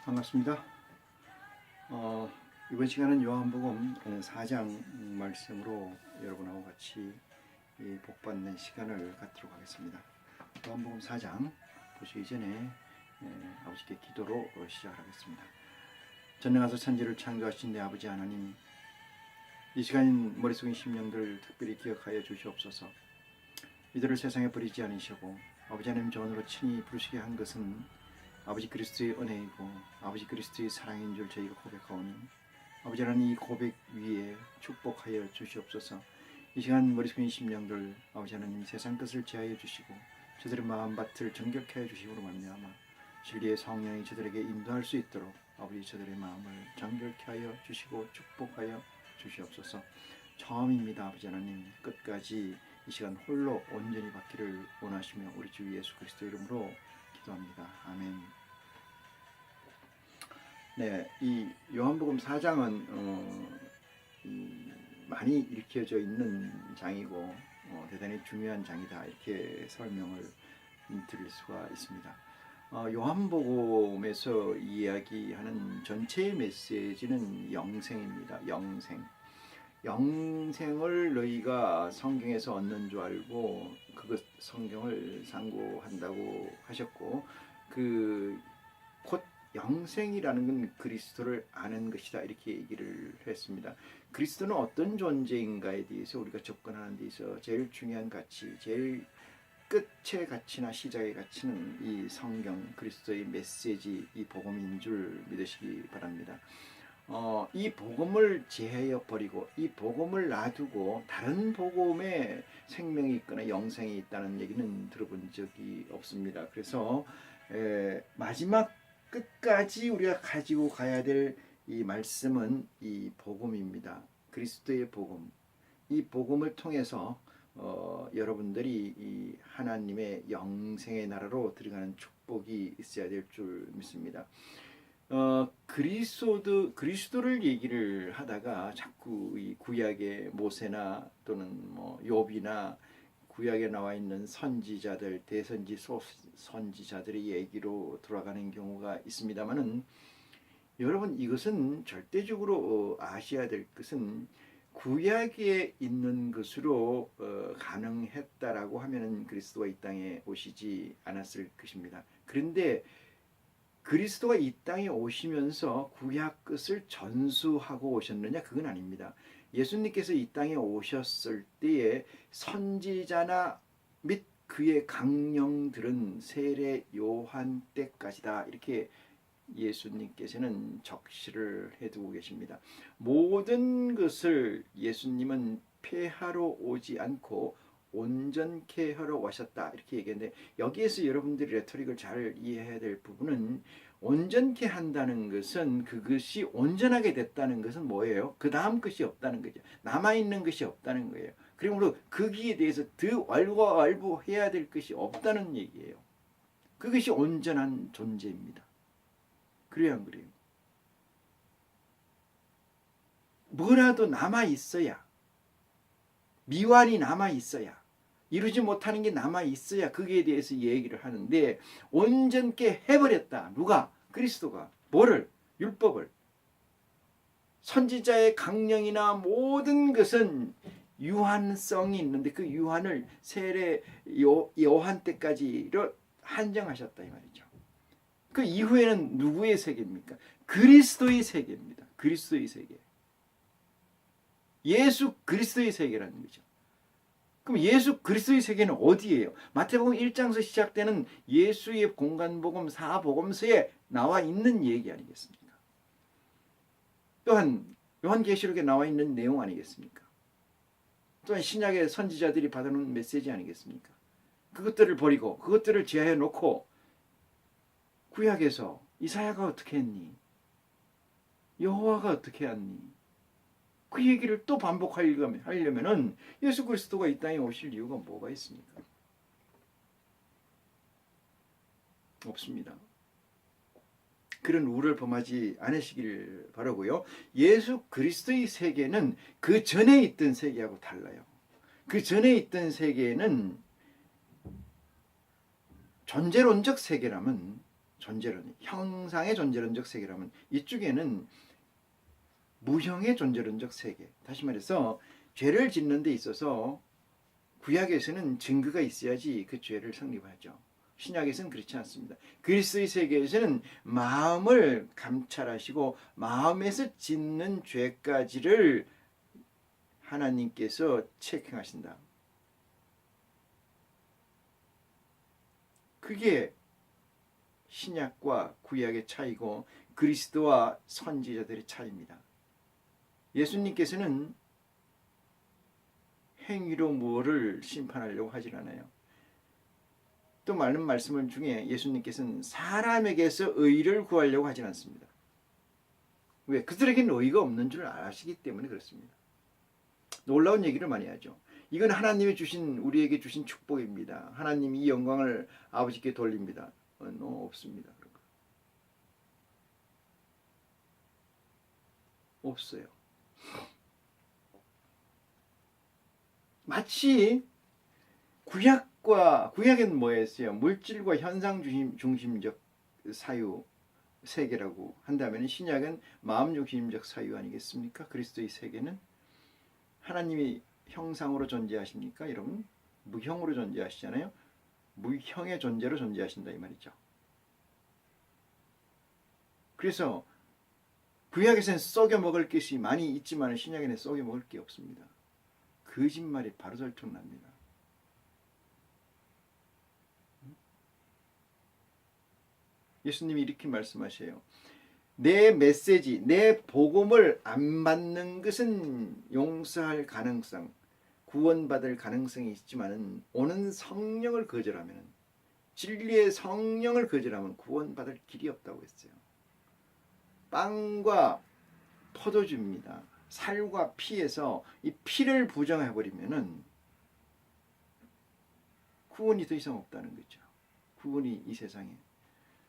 반갑습니다. 이번 시간은 요한복음 4장 말씀으로 여러분하고 같이 복받는 시간을 갖도록 하겠습니다. 요한복음 4장 보시기 전에 아버지께 기도로 시작하겠습니다. 전능하사 천지를 창조하신 내 아버지 하나님, 이 시간 머릿속의 심령들 특별히 기억하여 주시옵소서. 이들을 세상에 버리지 않으시고 아버지 하나님 전으로 친히 부르시게 한 것은 아버지 그리스도의 은혜이고 아버지 그리스도의 사랑인 줄 저희가 고백하오니 아버지 하나님 이 고백 위에 축복하여 주시옵소서. 이 시간 머릿속의 심령들 아버지 하나님 세상 것을 제하여 주시고 저들의 마음밭을 정결케 하여 주심으로 말미암아 진리의 성령이 저들에게 인도할 수 있도록 아버지 저들의 마음을 정결케 하여 주시고 축복하여 주시옵소서. 처음입니다. 아버지 하나님 끝까지 이 시간 홀로 온전히 받기를 원하시며 우리 주 예수 그리스도 이름으로 기도합니다. 아멘. 네, 이 요한복음 4장은 많이 읽혀져 있는 장이고 대단히 중요한 장이다 이렇게 설명을 드릴 수가 있습니다. 요한복음에서 이야기하는 전체의 메시지는 영생입니다. 영생을 너희가 성경에서 얻는 줄 알고 그것 성경을 상고한다고 하셨고 곧 영생이라는 건 그리스도를 아는 것이다 이렇게 얘기를 했습니다. 그리스도는 어떤 존재인가에 대해서 우리가 접근하는 데 있어 제일 중요한 가치, 제일 끝의 가치나 시작의 가치는 이 성경 그리스도의 메시지, 이 복음인 줄 믿으시기 바랍니다. 이 복음을 제하여 버리고 이 복음을 놔두고 다른 복음에 생명이 있거나 영생이 있다는 얘기는 들어본 적이 없습니다. 그래서 마지막 끝까지 우리가 가지고 가야 될 이 말씀은 이 복음입니다. 그리스도의 복음. 이 복음을 통해서 여러분들이 이 하나님의 영생의 나라로 들어가는 축복이 있어야 될 줄 믿습니다. 그리스도를 얘기를 하다가 자꾸 이 구약의 모세나 또는 욥이나 구약에 나와 있는 선지자들, 대선지 선지자들의 얘기로 돌아가는 경우가 있습니다만은 여러분 이것은 절대적으로 아셔야 될 것은 구약에 있는 것으로 가능했다라고 하면은 그리스도가 이 땅에 오시지 않았을 것입니다. 그런데 그리스도가 이 땅에 오시면서 구약 것을 전수하고 오셨느냐? 그건 아닙니다. 예수님께서 이 땅에 오셨을 때에 선지자나 및 그의 강령들은 세례 요한 때까지다 이렇게 예수님께서는 적시를 해두고 계십니다. 모든 것을 예수님은 폐하러 오지 않고 온전케 하러 오셨다 이렇게 얘기했는데 여기에서 여러분들이 레토릭을 잘 이해해야 될 부분은 온전케 한다는 것은 그것이 온전하게 됐다는 것은 뭐예요? 그 다음 것이 없다는 거죠. 남아있는 것이 없다는 거예요. 그리고 거기에 대해서 더 왈가왈부해야 될 것이 없다는 얘기예요. 그것이 온전한 존재입니다. 그래요, 안 그래요? 뭐라도 남아있어야, 미완이 남아있어야, 이루지 못하는 게 남아있어야 거기에 대해서 얘기를 하는데 온전케 해버렸다. 누가? 그리스도가. 뭐를? 율법을. 선지자의 강령이나 모든 것은 유한성이 있는데 그 유한을 세례 요한 때까지로 한정하셨다 이 말이죠. 그 이후에는 누구의 세계입니까? 그리스도의 세계입니다. 그리스도의 세계. 예수 그리스도의 세계라는 거죠. 그럼 예수 그리스도의 세계는 어디예요? 마태복음 1장에서 시작되는 예수의 공간복음 4복음서에 나와 있는 얘기 아니겠습니까? 또한 요한계시록에 나와 있는 내용 아니겠습니까? 또한 신약의 선지자들이 받아놓은 메시지 아니겠습니까? 그것들을 버리고 그것들을 제하여 놓고 구약에서 이사야가 어떻게 했니? 여호와가 어떻게 했니? 그 얘기를 또 반복하려면은 예수 그리스도가 이 땅에 오실 이유가 뭐가 있습니까? 없습니다. 그런 우를 범하지 않으시길 바라고요. 예수 그리스도의 세계는 그 전에 있던 세계하고 달라요. 그 전에 있던 세계는 존재론적 세계라면 존재론, 형상의 존재론적 세계라면 이쪽에는 무형의 존재론적 세계. 다시 말해서 죄를 짓는 데 있어서 구약에서는 증거가 있어야지 그 죄를 성립하죠. 신약에서는 그렇지 않습니다. 그리스도의 세계에서는 마음을 감찰하시고 마음에서 짓는 죄까지를 하나님께서 체크하신다. 그게 신약과 구약의 차이고 그리스도와 선지자들의 차이입니다. 예수님께서는 행위로 무엇을 심판하려고 하질 않아요. 또 많은 말씀을 중에 예수님께서는 사람에게서 의를 구하려고 하진 않습니다. 왜? 그들에게는 의가 없는 줄 아시기 때문에 그렇습니다. 놀라운 얘기를 많이 하죠. 이건 하나님이 주신, 우리에게 주신 축복입니다. 하나님이 이 영광을 아버지께 돌립니다. 없습니다. 그런 거. 없어요. 마치 구약은 뭐였어요? 물질과 현상 중심적 사유 세계라고 한다면 신약은 마음 중심적 사유 아니겠습니까? 그리스도의 세계는 하나님이 형상으로 존재하십니까? 여러분 무형으로 존재하시잖아요. 무형의 존재로 존재하신다 이 말이죠. 그래서 구약에서는 썩여 먹을 것이 많이 있지만 신약에는 썩여 먹을 게 없습니다. 거짓말이 바로 들통납니다. 예수님이 이렇게 말씀하셔요. 내 메시지, 내 복음을 안 받는 것은 용서할 가능성, 구원받을 가능성이 있지만 오는 성령을 거절하면, 진리의 성령을 거절하면 구원받을 길이 없다고 했어요. 빵과 포도주입니다. 살과 피에서 이 피를 부정해버리면은 구원이 더 이상 없다는 거죠. 구원이 이 세상에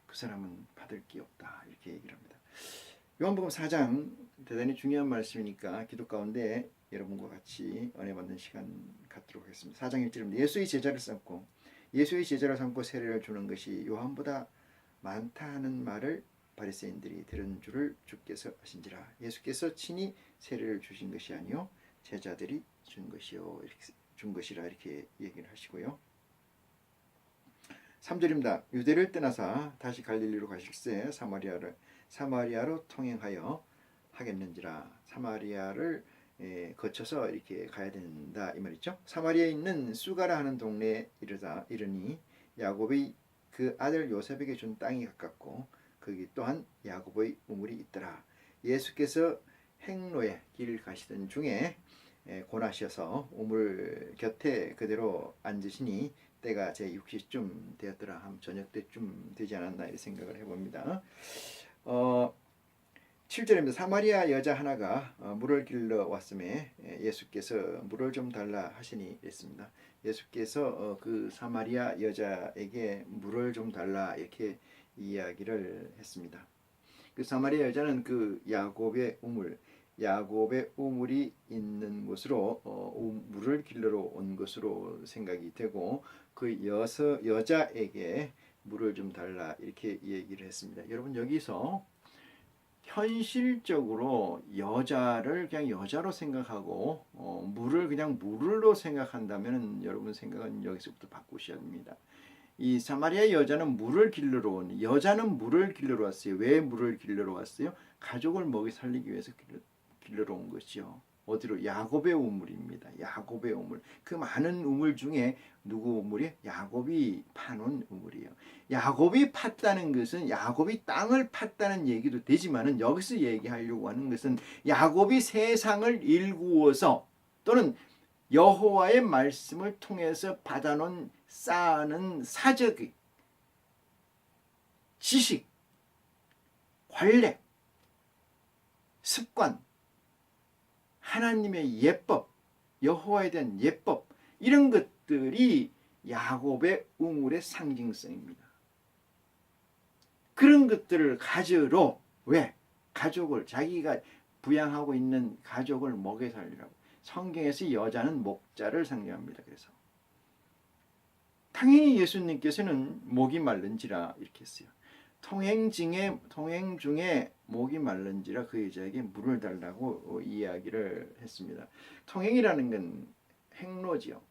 그 사람은 받을 게 없다 이렇게 얘기를 합니다. 요한복음 4장 대단히 중요한 말씀이니까 기도 가운데 여러분과 같이 은혜 받는 시간 갖도록 하겠습니다. 4장 1절입니다. 예수의 제자를 삼고 세례를 주는 것이 요한보다 많다 하는 말을 바리새인들이 들은 줄을 주께서 아신지라. 예수께서 친히 세례를 주신 것이 아니요 제자들이 준 것이라 이렇게 얘기를 하시고요. 3절입니다. 유대를 떠나사 다시 갈릴리로 가실새 사마리아로 통행하여 하겠는지라. 사마리아를 거쳐서 이렇게 가야 된다 이 말이죠. 사마리아에 있는 수가라 하는 동네에 이르니 야곱이 그 아들 요셉에게 준 땅이 가깝고 거기 또한 야곱의 우물이 있더라. 예수께서 행로에 길 가시던 중에 고나셔서 우물 곁에 그대로 앉으시니 때가 제 6시쯤 되었더라. 한 저녁 때쯤 되지 않았나 이렇게 생각을 해봅니다. 7절입니다. 사마리아 여자 하나가 물을 길러 왔음에 예수께서 물을 좀 달라 하시니 이랬습니다. 예수께서 그 사마리아 여자에게 물을 좀 달라 이렇게 이야기를 했습니다. 그 사마리아 여자는 그 야곱의 우물이 있는 곳으로 물을 길러러 온 것으로 생각이 되고 그 여자에게 물을 좀 달라 이렇게 얘기를 했습니다. 여러분 여기서 현실적으로 여자를 그냥 여자로 생각하고 물을 그냥 물로 생각한다면 여러분 생각은 여기서부터 바꾸셔야 합니다. 이 사마리아 여자는 물을 길러러 왔어요. 왜 물을 길러러 왔어요? 가족을 먹이 살리기 위해서 길러러 온 것이요. 어디로? 야곱의 우물입니다. 야곱의 우물. 그 많은 우물 중에 누구 우물이? 야곱이 파놓은 우물이에요. 야곱이 팠다는 것은 야곱이 땅을 팠다는 얘기도 되지만은 여기서 얘기하려고 하는 것은 야곱이 세상을 일구어서 또는 여호와의 말씀을 통해서 받아놓은 쌓아놓은 사적의 지식, 관례, 습관, 하나님의 예법, 여호와에 대한 예법 이런 것들이 야곱의 우물의 상징성입니다. 그런 것들을 가지러 왜? 가족을 자기가 부양하고 있는 가족을 먹여 살리라고. 성경에서 여자는 목자를 상징합니다. 그래서 당연히 예수님께서는 목이 마른지라 이렇게 했어요. 통행 중에 목이 말른지라 그 여자에게 물을 달라고 이야기를 했습니다. 통행이라는 건 행로지요.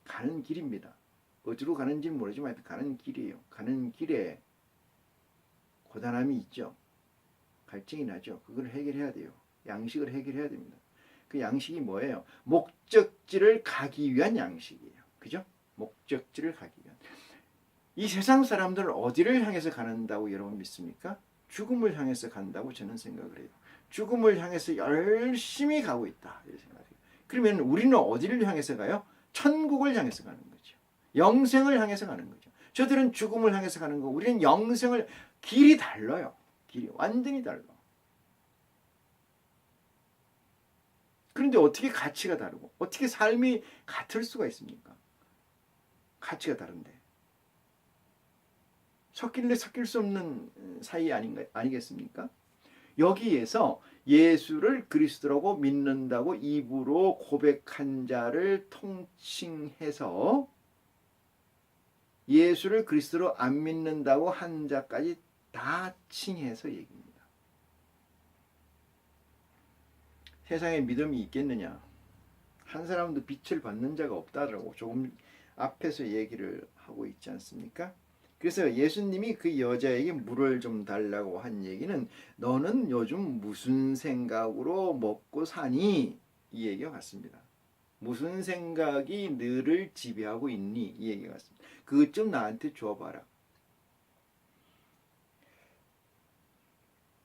가는 길입니다. 어디로 가는지 모르지만 가는 길이에요. 가는 길에 고단함이 있죠. 갈증이 나죠. 그걸 해결해야 돼요. 양식을 해결해야 됩니다. 그 양식이 뭐예요? 목적지를 가기 위한 양식이에요. 그죠? 목적지를 가기 위한. 이 세상 사람들은 어디를 향해서 가는다고 여러분 믿습니까? 죽음을 향해서 간다고 저는 생각을 해요. 죽음을 향해서 열심히 가고 있다. 이렇게 생각해요. 그러면 우리는 어디를 향해서 가요? 천국을 향해서 가는 거죠. 영생을 향해서 가는 거죠. 저들은 죽음을 향해서 가는 거, 우리는 영생을, 길이 달라요. 길이 완전히 달라. 그런데 어떻게 가치가 다르고 어떻게 삶이 같을 수가 있습니까? 가치가 다른데 섞일래 섞일 수 없는 사이 아니겠습니까? 여기에서 예수를 그리스도라고 믿는다고 입으로 고백한 자를 통칭해서 예수를 그리스도로 안 믿는다고 한 자까지 다 칭해서 얘기합니다. 세상에 믿음이 있겠느냐? 한 사람도 빛을 받는 자가 없다라고 조금 앞에서 얘기를 하고 있지 않습니까? 그래서 예수님이 그 여자에게 물을 좀 달라고 한 얘기는 너는 요즘 무슨 생각으로 먹고 사니? 이 얘기가 같습니다. 무슨 생각이 너를 지배하고 있니? 이 얘기가 같습니다. 그것 좀 나한테 줘봐라.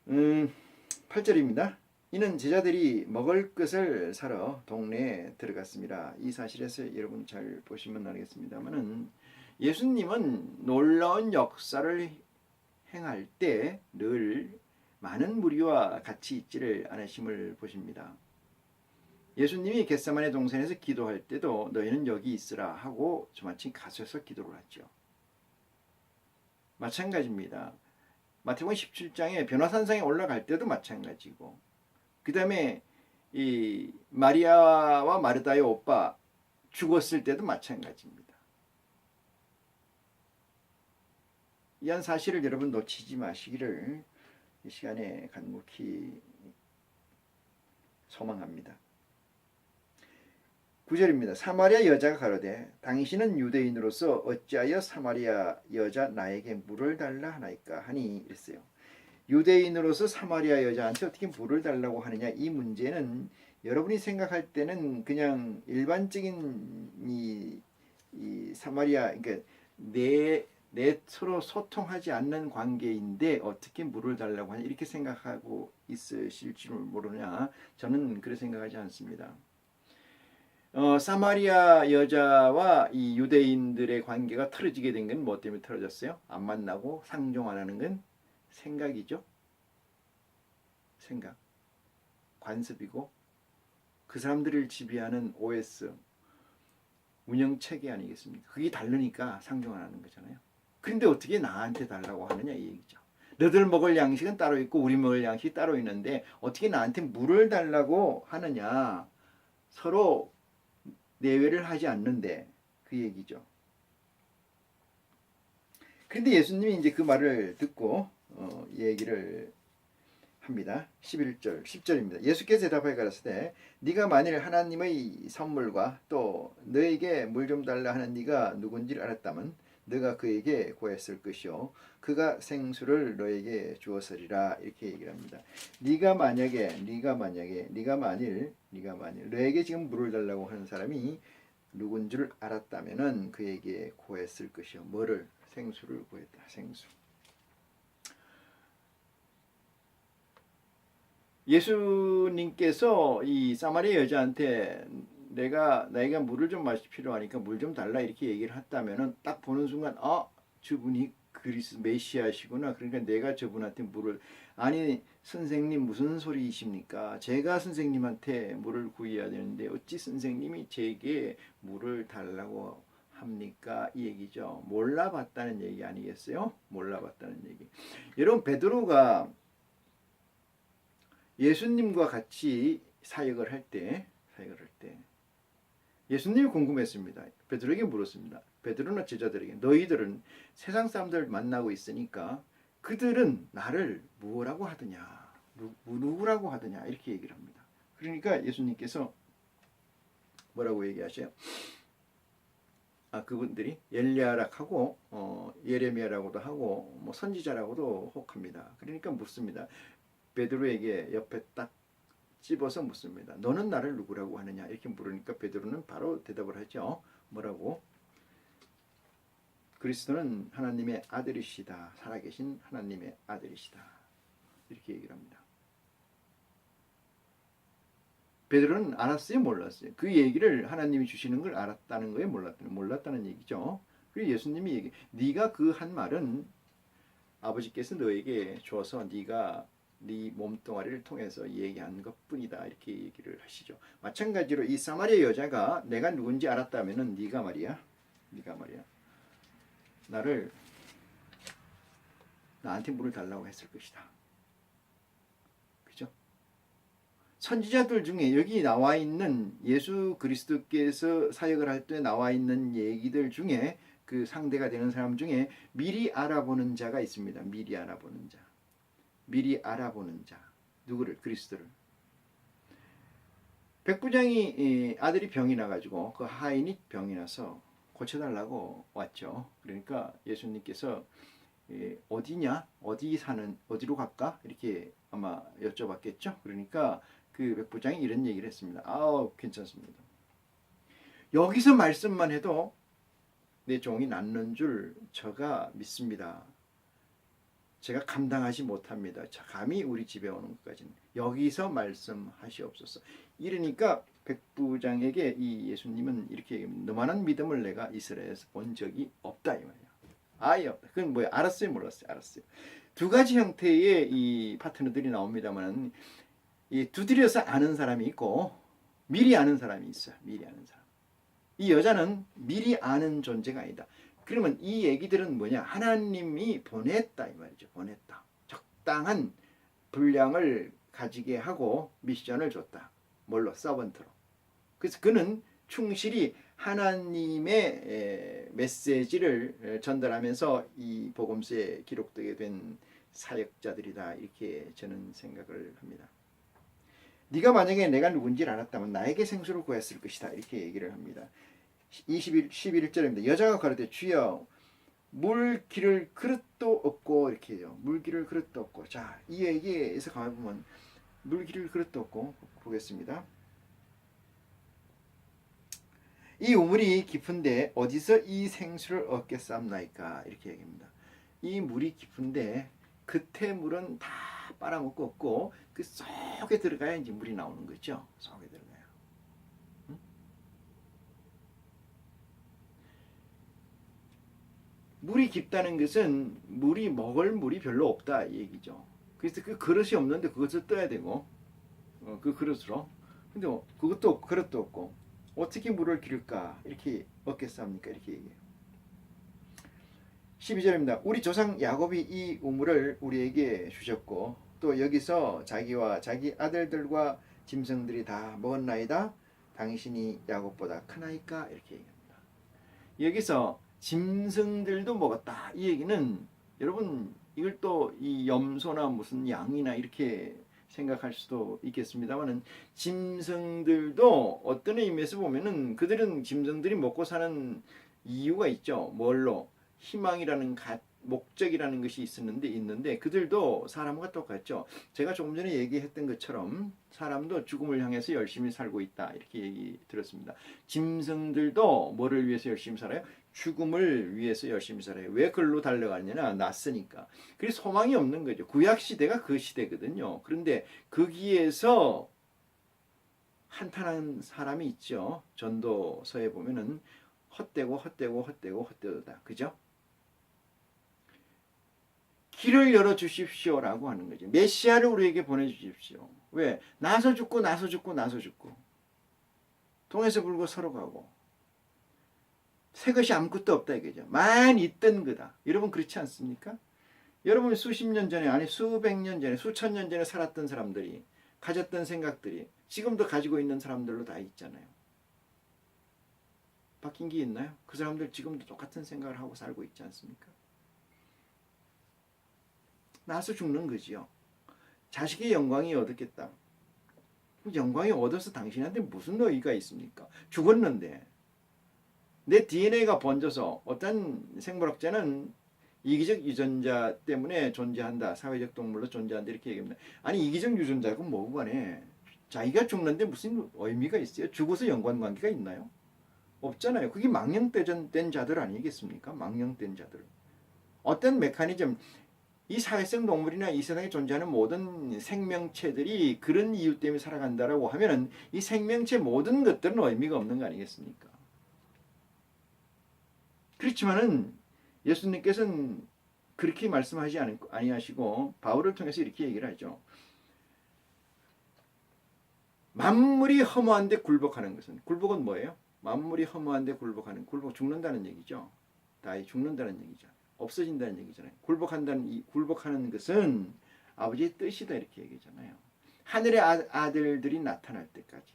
8절입니다. 이는 제자들이 먹을 것을 사러 동네에 들어갔습니다. 이 사실에서 여러분 잘 보시면 알겠습니다만은 예수님은 놀라운 역사를 행할 때 늘 많은 무리와 같이 있지를 않으심을 보십니다. 예수님이 겟세마네 동산에서 기도할 때도 너희는 여기 있으라 하고 저마치 가셔서 기도를 하죠. 마찬가지입니다. 마태복음 17장에 변화산상에 올라갈 때도 마찬가지고 그 다음에 이 마리아와 마르다의 오빠 죽었을 때도 마찬가지입니다. 이 한 사실을 여러분 놓치지 마시기를 이 시간에 간곡히 소망합니다. 9절입니다. 사마리아 여자가 가로되 당신은 유대인으로서 어찌하여 사마리아 여자 나에게 물을 달라 하나이까 하니 이랬어요. 유대인으로서 사마리아 여자한테 어떻게 물을 달라고 하느냐, 이 문제는 여러분이 생각할 때는 그냥 일반적인 이 사마리아, 그러니까 내 서로 소통하지 않는 관계인데 어떻게 물을 달라고 하냐 이렇게 생각하고 있으실 줄 모르냐. 저는 그렇게 생각하지 않습니다. 사마리아 여자와 이 유대인들의 관계가 틀어지게 된 건 뭐 때문에 틀어졌어요? 안 만나고 상종 안 하는 건 생각이죠. 생각. 관습이고 그 사람들을 지배하는 OS 운영체계 아니겠습니까? 그게 다르니까 상종 안 하는 거잖아요. 그런데 어떻게 나한테 달라고 하느냐 이 얘기죠. 너들 먹을 양식은 따로 있고 우리 먹을 양식이 따로 있는데 어떻게 나한테 물을 달라고 하느냐. 서로 내외를 하지 않는데 그 얘기죠. 그런데 예수님이 이제 그 말을 듣고 얘기를 합니다. 11절, 10절입니다. 예수께서 대답하여 가라사대 네가 만일 하나님의 선물과 또 너에게 물 좀 달라 하는 네가 누군지를 알았다면 너가 그에게 구했을 것이요 그가 생수를 너에게 주었으리라 이렇게 얘기를 합니다. 네가 만일 너에게 지금 물을 달라고 하는 사람이 누군 줄 알았다면은 그에게 구했을 것이요 뭐를? 생수를 구했다. 생수. 예수님께서 이 사마리아 여자한테 나이가 물을 좀 마실 필요하니까 물 좀 달라 이렇게 얘기를 했다면은 딱 보는 순간 저분이 그리스도 메시아시구나. 그러니까 내가 저분한테 물을 아니 선생님 무슨 소리이십니까? 제가 선생님한테 물을 구해야 되는데 어찌 선생님이 제게 물을 달라고 합니까? 이 얘기죠. 몰라봤다는 얘기 아니겠어요? 몰라봤다는 얘기. 여러분 베드로가 예수님과 같이 사역을 할 때 예수님이 궁금했습니다. 베드로에게 물었습니다. 베드로나 제자들에게 너희들은 세상 사람들 만나고 있으니까 그들은 나를 무엇라고 하더냐, 누구라고 하더냐 이렇게 얘기를 합니다. 그러니까 예수님께서 뭐라고 얘기하셔요? 그분들이 엘리야라고 하고 예레미야라고도 하고 뭐 선지자라고도 혹합니다. 그러니까 묻습니다. 베드로에게 옆에 딱 집어서 묻습니다. 너는 나를 누구라고 하느냐 이렇게 물으니까 베드로는 바로 대답을 하죠. 뭐라고? 그리스도는 하나님의 아들이시다. 살아계신 하나님의 아들이시다. 이렇게 얘기를 합니다. 베드로는 알았어요? 몰랐어요? 그 얘기를 하나님이 주시는 걸 알았다는 거예요? 몰랐다는 얘기죠. 그리고 예수님이 네가 그 한 말은 아버지께서 너에게 줘서 네가 네 몸뚱아리를 통해서 얘기한 것뿐이다. 이렇게 얘기를 하시죠. 마찬가지로 이 사마리아 여자가 내가 누군지 알았다면은 네가 말이야 나한테 물을 달라고 했을 것이다. 그죠? 선지자들 중에 여기 나와 있는 예수 그리스도께서 사역을 할 때 나와 있는 얘기들 중에 그 상대가 되는 사람 중에 미리 알아보는 자가 있습니다. 미리 알아보는 자. 누구를? 그리스도를. 백부장이 아들이 병이 나가지고 그 하인이 병이 나서 고쳐달라고 왔죠. 그러니까 예수님께서 어디냐? 어디로 갈까? 이렇게 아마 여쭤봤겠죠. 그러니까 그 백부장이 이런 얘기를 했습니다. 괜찮습니다. 여기서 말씀만 해도 내 종이 낫는 줄 저가 믿습니다. 제가 감당하지 못합니다. 감히 우리 집에 오는 것까지는 여기서 말씀하시옵소서. 이러니까 백부장에게 이 예수님은 이렇게 얘기합니다. 너만한 믿음을 내가 이스라엘에서 본 적이 없다 이 말이야. 아예 없다. 그건 뭐야? 알았어요, 몰랐어요? 알았어요. 두 가지 형태의 이 파트너들이 나옵니다만 이 두드려서 아는 사람이 있고 미리 아는 사람이 있어요. 미리 아는 사람. 이 여자는 미리 아는 존재가 아니다. 그러면 이 얘기들은 뭐냐? 하나님이 보냈다 이 말이죠. 보냈다. 적당한 분량을 가지게 하고 미션을 줬다. 뭘로? 서번트로. 그래서 그는 충실히 하나님의 메시지를 전달하면서 이 복음서에 기록되게 된 사역자들이다. 이렇게 저는 생각을 합니다. 네가 만약에 내가 누군지를 알았다면 나에게 생수를 구했을 것이다. 이렇게 얘기를 합니다. 11절입니다. 여자가 가로되 주여 물기를 그릇도 없고 이렇게 해요. 물기를 그릇도 없고. 자, 이 얘기에서 가보면 물기를 그릇도 없고 보겠습니다. 이 우물이 깊은데 어디서 이 생수를 얻겠사옵나이까 이렇게 얘기합니다. 이 물이 깊은데 겉에 물은 다 빨아먹고 없고 그 속에 들어가야 이제 물이 나오는 거죠. 속에 들어가요. 물이 깊다는 것은 먹을 물이 별로 없다 이 얘기죠. 그래서 그 그릇이 없는데 그것을 떠야 되고 그 그릇으로. 근데 그릇도 없고 어떻게 물을 기를까 이렇게 얻겠습니까 이렇게 얘기해요. 12절입니다. 우리 조상 야곱이 이 우물을 우리에게 주셨고 또 여기서 자기와 자기 아들들과 짐승들이 다 먹었나이다. 당신이 야곱보다 크나이까 이렇게 얘기합니다. 여기서 짐승들도 먹었다. 이 얘기는 여러분 이걸 또 이 염소나 무슨 양이나 이렇게 생각할 수도 있겠습니다만은 짐승들도 어떤 의미에서 보면은 그들은 짐승들이 먹고 사는 이유가 있죠. 뭘로? 희망이라는 목적이라는 것이 있는데 그들도 사람과 똑같죠. 제가 조금 전에 얘기했던 것처럼 사람도 죽음을 향해서 열심히 살고 있다. 이렇게 얘기 들었습니다. 짐승들도 뭐를 위해서 열심히 살아요? 죽음을 위해서 열심히 살아요. 왜 글로 달려가느냐? 낯으니까. 그래서 소망이 없는 거죠. 구약 시대가 그 시대거든요. 그런데 거기에서 한탄한 사람이 있죠. 전도서에 보면은 헛되다. 그죠? 길을 열어주십시오라고 하는 거죠. 메시아를 우리에게 보내주십시오. 왜? 나서 죽고 동에서 불고 서로 가고 새 것이 아무것도 없다 이거죠. 만 있던 거다. 여러분 그렇지 않습니까? 여러분 수십 년 전에 아니 수백 년 전에 수천 년 전에 살았던 사람들이 가졌던 생각들이 지금도 가지고 있는 사람들로 다 있잖아요. 바뀐 게 있나요? 그 사람들 지금도 똑같은 생각을 하고 살고 있지 않습니까? 나서 죽는 거지요. 자식의 영광이 얻었겠다. 영광이 얻어서 당신한테 무슨 의의가 있습니까? 죽었는데. 내 DNA가 번져서 어떤 생물학자는 이기적 유전자 때문에 존재한다. 사회적 동물로 존재한다. 이렇게 얘기합니다. 아니 이기적 유전자고 뭐고 간에 자기가 죽는데 무슨 의미가 있어요? 죽어서 연관관계가 있나요? 없잖아요. 그게 망령된 자들 아니겠습니까? 망령된 자들. 어떤 메커니즘, 이 사회성 동물이나 이 세상에 존재하는 모든 생명체들이 그런 이유 때문에 살아간다라고 하면은 이 생명체 모든 것들은 의미가 없는 거 아니겠습니까? 그렇지만은 예수님께서는 그렇게 말씀하지 아니하시고 바울을 통해서 이렇게 얘기를 하죠. 만물이 허무한데 굴복하는 것은, 굴복은 뭐예요? 만물이 허무한데 굴복하는, 굴복 죽는다는 얘기죠. 다 죽는다는 얘기죠. 없어진다는 얘기잖아요. 굴복하는 것은 아버지의 뜻이다 이렇게 얘기잖아요. 하늘의 아들들이 나타날 때까지.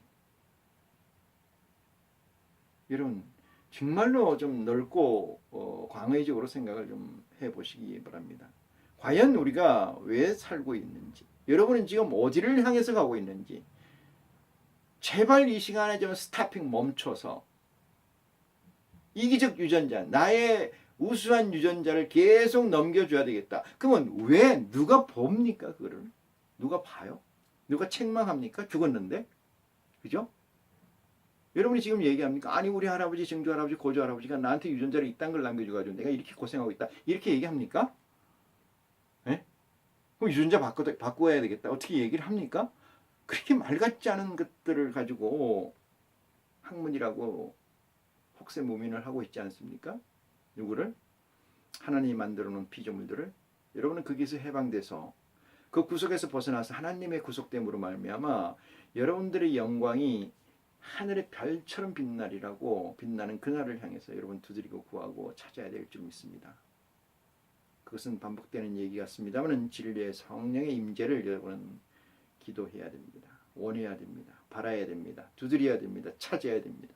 여러분 정말로 좀 넓고 광의적으로 생각을 좀 해보시기 바랍니다. 과연 우리가 왜 살고 있는지, 여러분은 지금 어디를 향해서 가고 있는지, 제발 이 시간에 좀 스탑핑 멈춰서 이기적 유전자, 나의 우수한 유전자를 계속 넘겨줘야 되겠다. 그러면 왜 누가 봅니까? 그거를 누가 봐요? 누가 책망합니까? 죽었는데, 그죠? 여러분이 지금 얘기합니까? 아니 우리 할아버지, 증조 할아버지, 고조 할아버지가 나한테 유전자를 이딴 걸 남겨줘가지고 내가 이렇게 고생하고 있다. 이렇게 얘기합니까? 예? 그럼 유전자 바꿔야 되겠다. 어떻게 얘기를 합니까? 그렇게 말 같지 않은 것들을 가지고 학문이라고 혹세무민을 하고 있지 않습니까? 누구를? 하나님이 만들어 놓은 피조물들을. 여러분은 거기서 해방돼서 그 구속에서 벗어나서 하나님의 구속됨으로 말미암아 여러분들의 영광이 하늘의 별처럼 빛나는 그날을 향해서 여러분 두드리고 구하고 찾아야 될 줄 믿습니다. 그것은 반복되는 얘기 같습니다만 진리의 성령의 임재를 여러분은 기도해야 됩니다. 원해야 됩니다. 바라야 됩니다. 두드려야 됩니다. 찾아야 됩니다.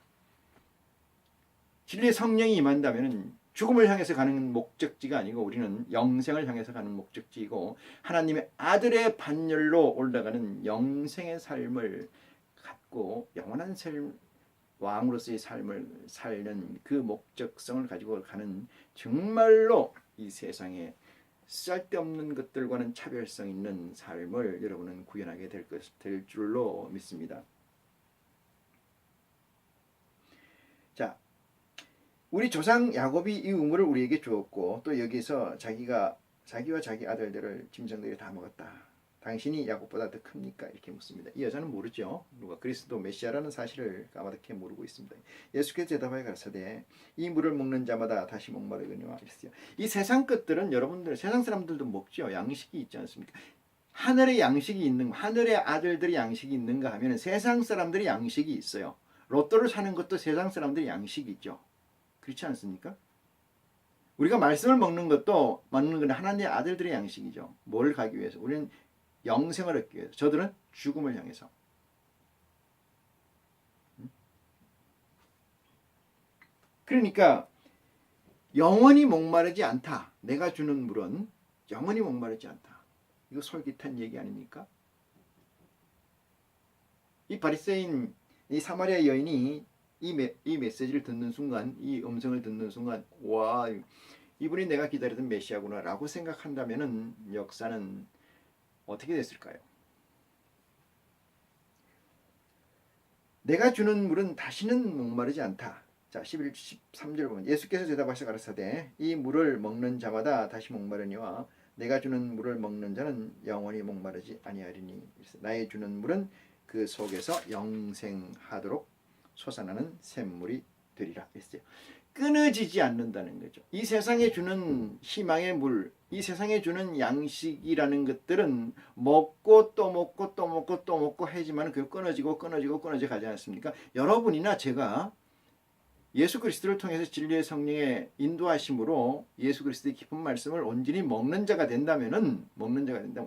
진리의 성령이 임한다면 죽음을 향해서 가는 목적지가 아니고 우리는 영생을 향해서 가는 목적지이고 하나님의 아들의 반열로 올라가는 영생의 삶을 갖고 영원한 왕으로서의 삶을 살는 그 목적성을 가지고 가는 정말로 이 세상에 쓸데없는 것들과는 차별성 있는 삶을 여러분은 구현하게 될 줄로 믿습니다. 자, 우리 조상 야곱이 이 우물을 우리에게 주었고 또 여기서 자기와 자기 아들들을 짐승들이 다 먹었다. 당신이 야곱보다 더 큽니까? 이렇게 묻습니다. 이 여자는 모르죠. 누가 그리스도 메시아라는 사실을 까맣게 모르고 있습니다. 예수께서 대답하여 가라사대 이 물을 먹는 자마다 다시 목마르거니와 이랬어요. 이 세상 것들은 여러분들 세상 사람들도 먹죠. 양식이 있지 않습니까? 하늘의 양식이 있는 하늘의 아들들이 양식이 있는가 하면 세상 사람들이 양식이 있어요. 로또를 사는 것도 세상 사람들이 양식이 있죠. 그렇지 않습니까? 우리가 말씀을 먹는 것도 먹는 건 하나님의 아들들의 양식이죠. 뭘 가기 위해서? 우리는 영생을 얻기 위해서. 저들은 죽음을 향해서. 그러니까 영원히 목마르지 않다. 내가 주는 물은 영원히 목마르지 않다. 이거 솔깃한 얘기 아닙니까? 이 바리새인, 이 사마리아 여인이 이 메시지를 듣는 순간, 이 음성을 듣는 순간, 와, 이분이 내가 기다리던 메시아구나 라고 생각한다면 역사는 어떻게 됐을까요? 내가 주는 물은 다시는 목마르지 않다. 자, 13절 보면 예수께서 대답하셔 가라사대 이 물을 먹는 자마다 다시 목마르니와 내가 주는 물을 먹는 자는 영원히 목마르지 아니하리니 나의 주는 물은 그 속에서 영생하도록 솟아나는 샘물이 되리라 했어요. 끊어지지 않는다는 거죠. 이 세상에 주는 희망의 물, 이 세상에 주는 양식이라는 것들은 먹고 또 먹고 또 먹고 또 먹고 하지만 그 끊어지고 가지 않습니까? 여러분이나 제가 예수 그리스도를 통해서 진리의 성령의 인도하심으로 예수 그리스도의 깊은 말씀을 온전히 먹는 자가 된다면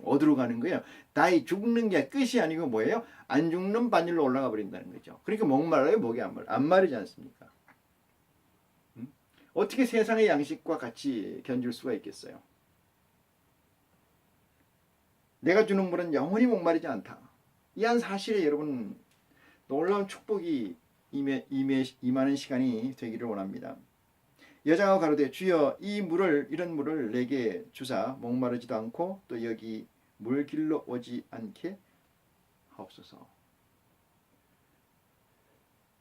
어디로 가는 거예요? 다이 죽는 게 끝이 아니고 뭐예요? 안 죽는 반열로 올라가 버린다는 거죠. 그러니까 목말라요? 목이 안 마르지 않습니까? 어떻게 세상의 양식과 같이 견줄 수가 있겠어요? 내가 주는 물은 영원히 목마르지 않다. 이 한 사실에 여러분 놀라운 축복이 임하는 시간이 되기를 원합니다. 여자가 가로되 주여 이런 물을 내게 주사 목마르지도 않고 또 여기 물 길러 오지 않게 하옵소서.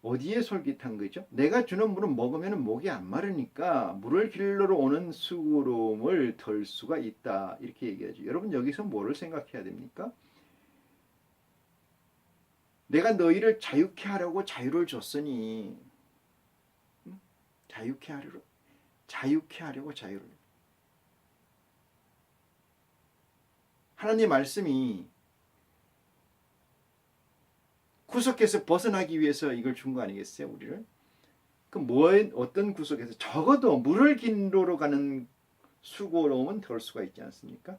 어디에 솔깃한 거죠? 내가 주는 물은 먹으면 목이 안 마르니까 물을 길러러 오는 수고로움을 덜 수가 있다. 이렇게 얘기하죠. 여러분 여기서 뭐를 생각해야 됩니까? 내가 너희를 자유케 하려고 자유를 줬으니 자유케 하려고 자유를. 하나님의 말씀이 구속에서 벗어나기 위해서 이걸 준 거 아니겠어요, 우리를? 어떤 구속에서 적어도 물을 길러러 가는 수고로움은 덜 수가 있지 않습니까?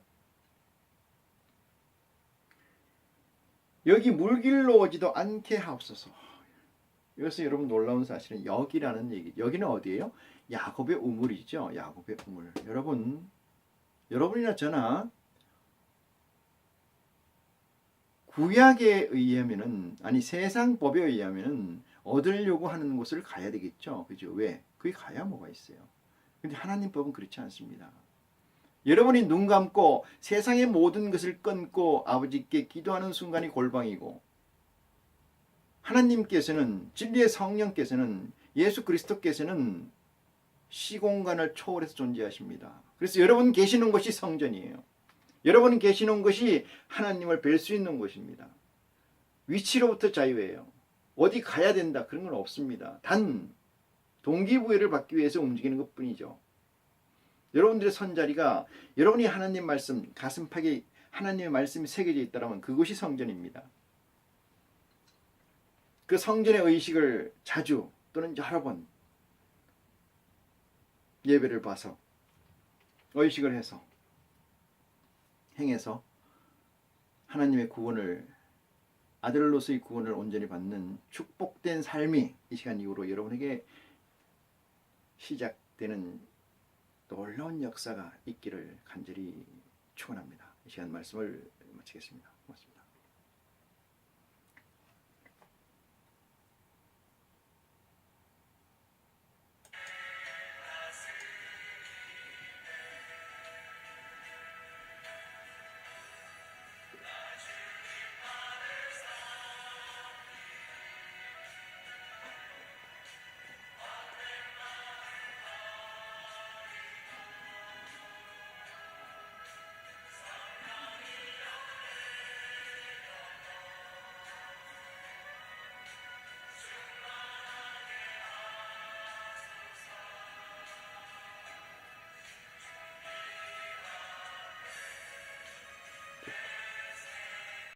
여기 물 길러 오지도 않게 하옵소서. 여기서 여러분 놀라운 사실은 여기라는 얘기. 여기는 어디예요? 야곱의 우물이죠. 야곱의 우물. 여러분이나 저나 구약에 의하면은 세상 법에 의하면은 얻으려고 하는 곳을 가야 되겠죠. 그죠? 왜? 그게 가야 뭐가 있어요. 근데 하나님 법은 그렇지 않습니다. 여러분이 눈 감고 세상의 모든 것을 끊고 아버지께 기도하는 순간이 골방이고, 하나님께서는 진리의 성령께서는 예수 그리스도께서는 시공간을 초월해서 존재하십니다. 그래서 여러분 계시는 곳이 성전이에요. 여러분 계시는 곳이 하나님을 뵐 수 있는 곳입니다. 위치로부터 자유예요. 어디 가야 된다 그런 건 없습니다. 단 동기부여를 받기 위해서 움직이는 것뿐이죠. 여러분들의 선자리가 여러분이 하나님 말씀 가슴팍에 하나님의 말씀이 새겨져 있다면 그곳이 성전입니다. 그 성전의 의식을 자주 또는 여러 번 예배를 봐서 의식을 해서 행해서 하나님의 구원을, 아들로서의 구원을 온전히 받는 축복된 삶이 이 시간 이후로 여러분에게 시작되는 놀라운 역사가 있기를 간절히 축원합니다. 이 시간 말씀을 마치겠습니다. 고맙습니다.